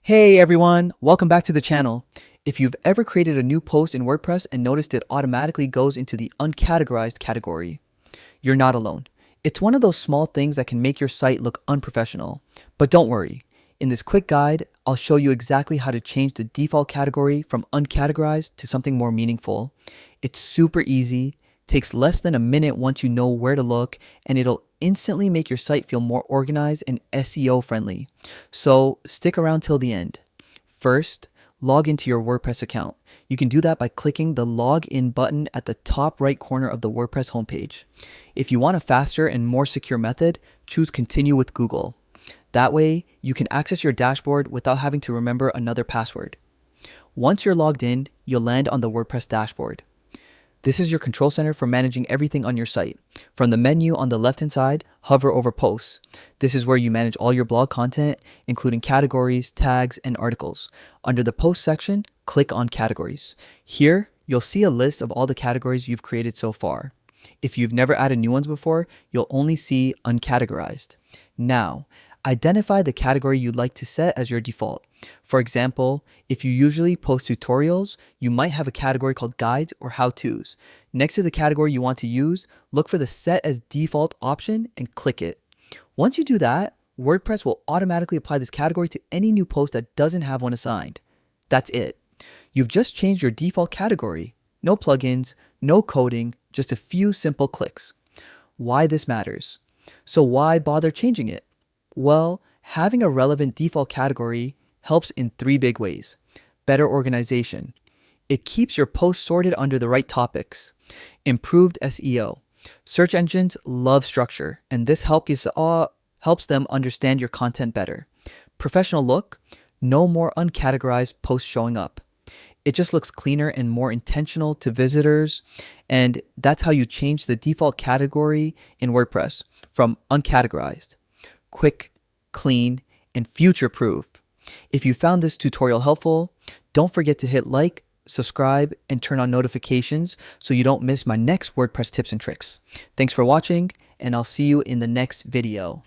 Hey everyone, welcome back to the channel. If you've ever created a new post in WordPress and noticed it automatically goes into the uncategorized category, you're not alone. It's one of those small things that can make your site look unprofessional. But don't worry, in this quick guide, I'll show you exactly how to change the default category from uncategorized to something more meaningful. It's super easy, takes less than a minute once you know where to look, and it'll instantly make your site feel more organized and SEO friendly. So stick around till the end. First, log into your WordPress account. You can do that by clicking the login button at the top right corner of the WordPress homepage. If you want a faster and more secure method, choose Continue with Google. That way, you can access your dashboard without having to remember another password. Once you're logged in, you'll land on the WordPress dashboard. This is your control center for managing everything on your site. From the menu on the left-hand side, hover over Posts. This is where you manage all your blog content, including categories, tags, and articles. Under the Post section, click on Categories. Here, you'll see a list of all the categories you've created so far. If you've never added new ones before, you'll only see Uncategorized. Now, identify the category you'd like to set as your default. For example, if you usually post tutorials, you might have a category called Guides or How-Tos. Next to the category you want to use, look for the Set as Default option and click it. Once you do that, WordPress will automatically apply this category to any new post that doesn't have one assigned. That's it. You've just changed your default category. No plugins, no coding, just a few simple clicks. Why this matters? So why bother changing it? Well, having a relevant default category helps in three big ways. Better organization. It keeps your posts sorted under the right topics. Improved SEO. Search engines love structure, and this helps them understand your content better. Professional look. No more uncategorized posts showing up. It just looks cleaner and more intentional to visitors, and that's how you change the default category in WordPress from uncategorized. Quick, clean, and future-proof. If you found this tutorial helpful, don't forget to hit like, subscribe, and turn on notifications so you don't miss my next WordPress tips and tricks. Thanks for watching, and I'll see you in the next video.